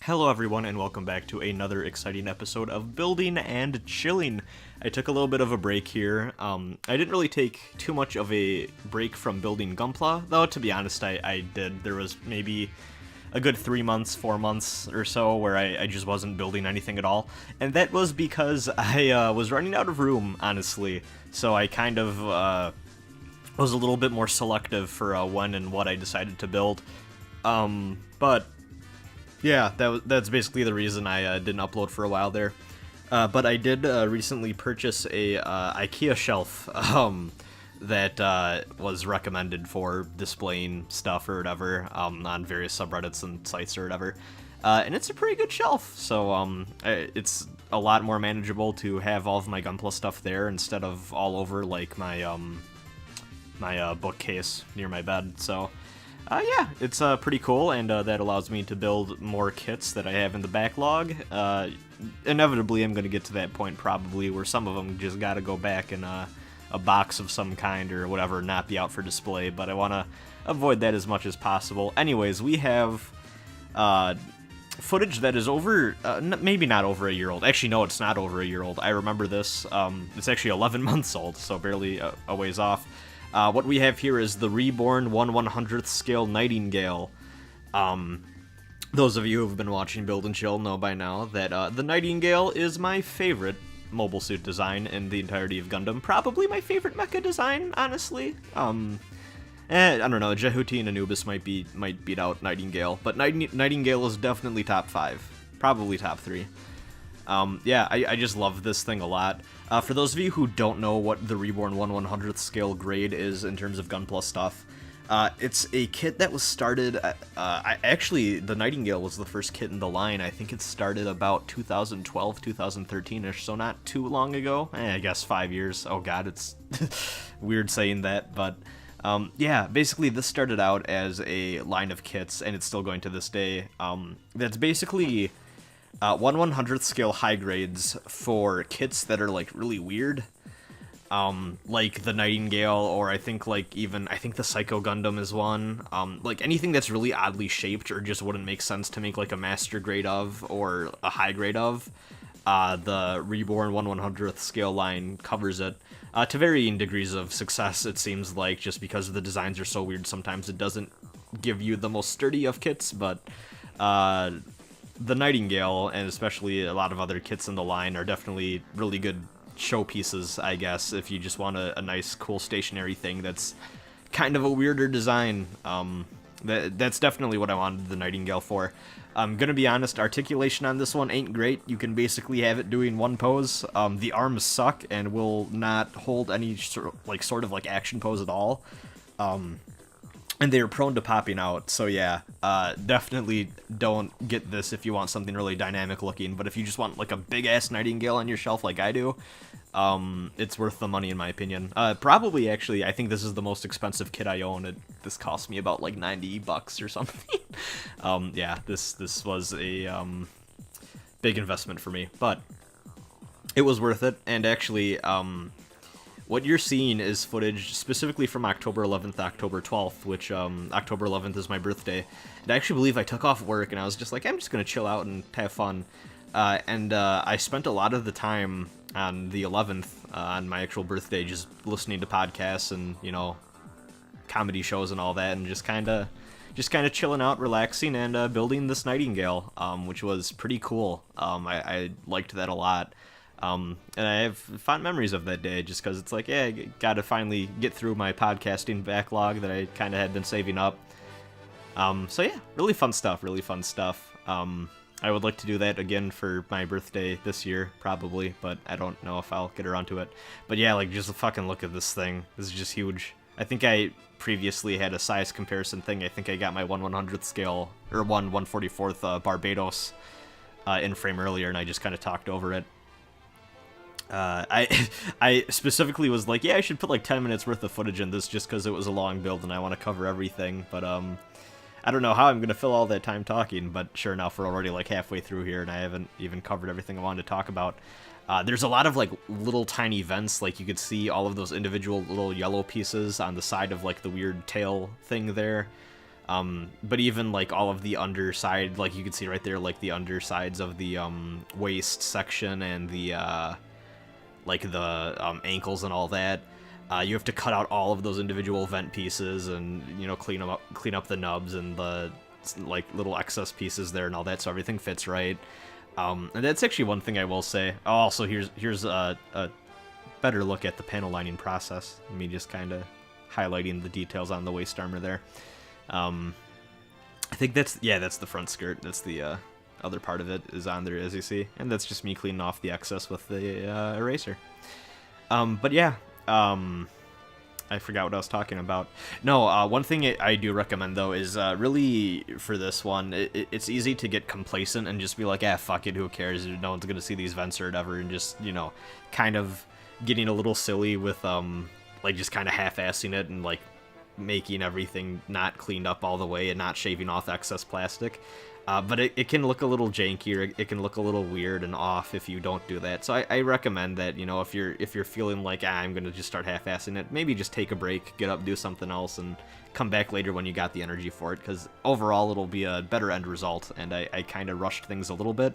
Hello everyone and welcome back to another exciting episode of Building and Chilling. I took a little bit of a break here. I didn't really take too much of a break from building Gunpla, though to be honest I did. There was maybe a good 3 months, 4 months or so where I just wasn't building anything at all. And that was because I was running out of room, honestly. So I kind of was a little bit more selective for when and what I decided to build. But yeah, that's basically the reason I didn't upload for a while there. But I did recently purchase a IKEA shelf that was recommended for displaying stuff or whatever on various subreddits and sites or whatever. And it's a pretty good shelf, so it's a lot more manageable to have all of my Gunpla stuff there instead of all over like my my bookcase near my bed. So yeah, it's pretty cool, and that allows me to build more kits that I have in the backlog. Inevitably, I'm going to get to that point probably where some of them just got to go back in a box of some kind or whatever, not be out for display, but I want to avoid that as much as possible. Anyways, we have footage that is over, maybe not over a year old. Actually, no, it's not over a year old. I remember this. It's actually 11 months old, so barely a ways off. What we have here is the reborn 1/100th scale Nightingale. Those of you who have been watching Build and Chill know by now that the Nightingale is my favorite mobile suit design in the entirety of Gundam. Probably my favorite mecha design, honestly. I don't know, Jehuti and Anubis might beat out Nightingale, but Nightingale is definitely top 5. Probably top 3. Yeah, I just love this thing a lot. For those of you who don't know what the Reborn 1/100th scale grade is in terms of Gunpla stuff, it's a kit that was started, actually, the Nightingale was the first kit in the line. I think it started about 2012, 2013-ish, so not too long ago. I guess 5 years. Oh god, it's weird saying that, but yeah, basically this started out as a line of kits, and it's still going to this day. That's basically 1/100th scale high grades for kits that are like really weird, like the Nightingale, or I think the Psycho Gundam is one. Like anything that's really oddly shaped or just wouldn't make sense to make like a master grade of or a high grade of. The Reborn 1/100th scale line covers it to varying degrees of success. It seems like, just because the designs are so weird, sometimes it doesn't give you the most sturdy of kits, but the Nightingale, and especially a lot of other kits in the line, are definitely really good showpieces, I guess, if you just want a nice, cool stationary thing that's kind of a weirder design. That's definitely what I wanted the Nightingale for. I'm gonna be honest, articulation on this one ain't great. You can basically have it doing one pose. The arms suck and will not hold any sort of action pose at all. And they're prone to popping out, so yeah, definitely don't get this if you want something really dynamic looking, but if you just want like a big-ass Nightingale on your shelf like I do, it's worth the money in my opinion. Probably, actually, I think this is the most expensive kit I own. This cost me about like $90 or something. Yeah, this was a big investment for me, but it was worth it, and actually, what you're seeing is footage specifically from October 11th, October 12th, which October 11th is my birthday. And I actually believe I took off work and I was just like, I'm just going to chill out and have fun. And I spent a lot of the time on the 11th, on my actual birthday, just listening to podcasts and, you know, comedy shows and all that, and just kind of chilling out, relaxing, and building this Nightingale, which was pretty cool. I liked that a lot. And I have fond memories of that day, just because it's like, yeah, I got to finally get through my podcasting backlog that I kind of had been saving up. So yeah, really fun stuff. I would like to do that again for my birthday this year, probably, but I don't know if I'll get around to it. But yeah, like, just fucking look at this thing. This is just huge. I think I previously had a size comparison thing. I think I got my 1/100th scale, or 1/144th Barbados in frame earlier, and I just kind of talked over it. I specifically was like, yeah, I should put like 10 minutes worth of footage in this just because it was a long build and I want to cover everything, but I don't know how I'm going to fill all that time talking, but sure enough, we're already like halfway through here and I haven't even covered everything I wanted to talk about. There's a lot of like little tiny vents, like you could see all of those individual little yellow pieces on the side of like the weird tail thing there. But even like all of the underside, like you can see right there, like the undersides of the waist section and the like the ankles and all that, you have to cut out all of those individual vent pieces and, you know, clean up the nubs and the like little excess pieces there and all that, so everything fits right. And that's actually one thing I will say. Oh, also, here's a better look at the panel lining process. Me just kind of highlighting the details on the waist armor there. I think that's the front skirt. That's the other part of it is on there, as you see, and that's just me cleaning off the excess with the eraser. But yeah, I forgot what I was talking about. No, one thing I do recommend, though, is really, for this one, it's easy to get complacent and just be like, ah, fuck it, who cares? No one's going to see these vents or whatever, and just, you know, kind of getting a little silly with, like, just kind of half-assing it and, like, making everything not cleaned up all the way and not shaving off excess plastic. But it can look a little janky, or it can look a little weird and off if you don't do that. So I recommend that, you know, if you're feeling like, I'm gonna just start half-assing it, maybe just take a break, get up, do something else, and come back later when you got the energy for it, because overall it'll be a better end result. And I kind of rushed things a little bit,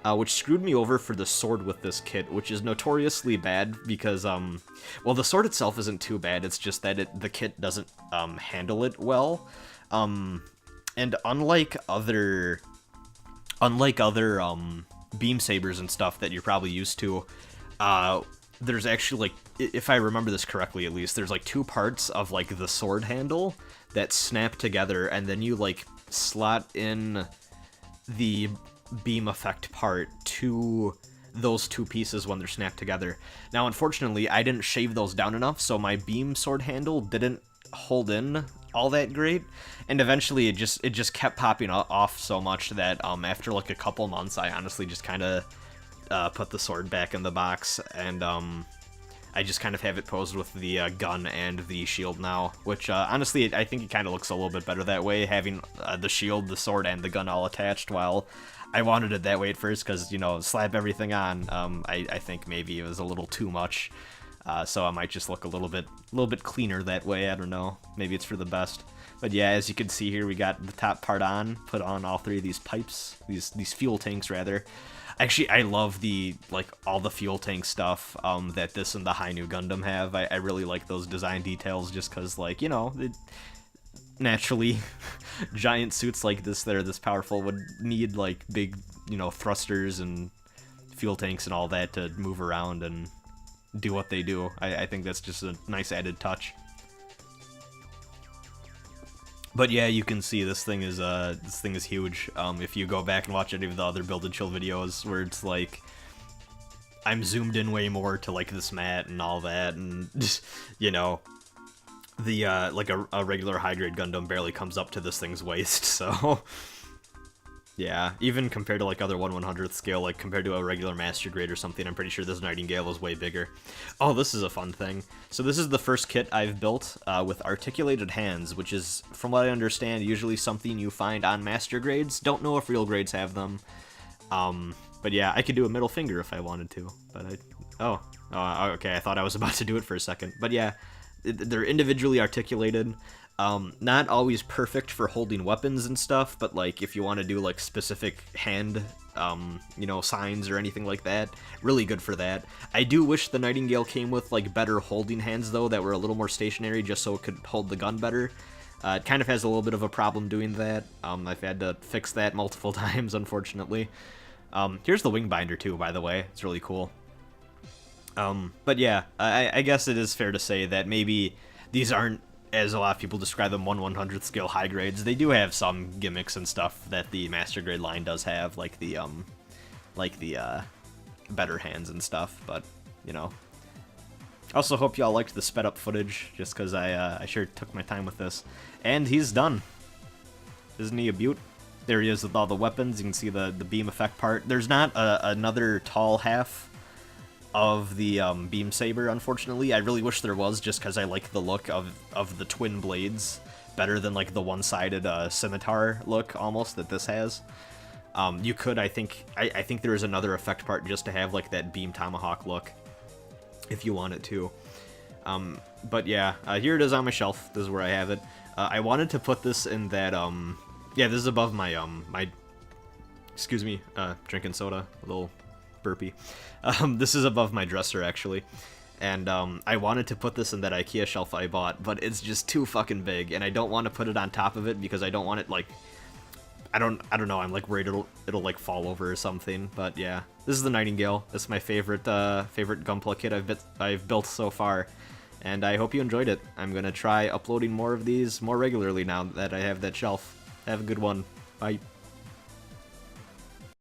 which screwed me over for the sword with this kit, which is notoriously bad because, well, the sword itself isn't too bad, it's just that the kit doesn't handle it well. And unlike other beam sabers and stuff that you're probably used to, there's actually, like, if I remember this correctly at least, there's like two parts of like the sword handle that snap together, and then you like slot in the beam effect part to those two pieces when they're snapped together. Now, unfortunately, I didn't shave those down enough, so my beam sword handle didn't hold in all that great, and eventually it just kept popping off so much that after like a couple months, I honestly just kind of put the sword back in the box, and I just kind of have it posed with the gun and the shield now, which honestly I think it kind of looks a little bit better that way, having the shield, the sword, and the gun all attached. While I wanted it that way at first because, you know, slap everything on, I think maybe it was a little too much. So I might just look a little bit cleaner that way. I don't know. Maybe it's for the best. But yeah, as you can see here, we got the top part on. Put on all three of these pipes, these fuel tanks rather. Actually, I love all the fuel tank stuff that this and the High New Gundam have. I really like those design details just because, like, you know, naturally giant suits like this that are this powerful would need like big, you know, thrusters and fuel tanks and all that to move around and do what they do. I think that's just a nice added touch. But yeah, you can see this thing is huge. If you go back and watch any of the other Build and Chill videos where it's like I'm zoomed in way more to like this mat and all that, and just, you know, the like a regular high grade Gundam barely comes up to this thing's waist, so yeah, even compared to like other 1/100th scale, like compared to a regular Master Grade or something, I'm pretty sure this Nightingale is way bigger. Oh, this is a fun thing. So this is the first kit I've built with articulated hands, which is, from what I understand, usually something you find on Master Grades. Don't know if real grades have them. But yeah, I could do a middle finger if I wanted to. But oh, okay, I thought I was about to do it for a second. But yeah, they're individually articulated. Not always perfect for holding weapons and stuff, but like if you want to do like specific hand, you know, signs or anything like that, really good for that. I do wish the Nightingale came with like better holding hands though, that were a little more stationary, just so it could hold the gun better. It kind of has a little bit of a problem doing that. I've had to fix that multiple times, unfortunately. Here's the wing binder too, by the way. It's really cool. But yeah, I guess it is fair to say that maybe these aren't, as a lot of people describe them, 1/100th scale high grades. They do have some gimmicks and stuff that the Master Grade line does have, like the better hands and stuff. But you know, also hope y'all liked the sped up footage, just because I sure took my time with this. And he's done. Isn't he a beaut? There he is with all the weapons. You can see the beam effect part. There's not another tall half of the beam saber, unfortunately. I really wish there was, just because I like the look of the twin blades better than like the one-sided scimitar look almost that this has. You could, I think there is another effect part just to have like that beam tomahawk look if you want it to. But yeah, here it is on my shelf. This is where I have it. I wanted to put this in that, yeah, this is above my, excuse me, drinking soda, a little burpee. This is above my dresser, actually. And, I wanted to put this in that IKEA shelf I bought, but it's just too fucking big, and I don't want to put it on top of it because I don't want it, like, I don't know, I'm, like, worried it'll like, fall over or something, but yeah. This is the Nightingale. It's my favorite Gunpla kit I've built so far, and I hope you enjoyed it. I'm gonna try uploading more of these more regularly now that I have that shelf. Have a good one. Bye.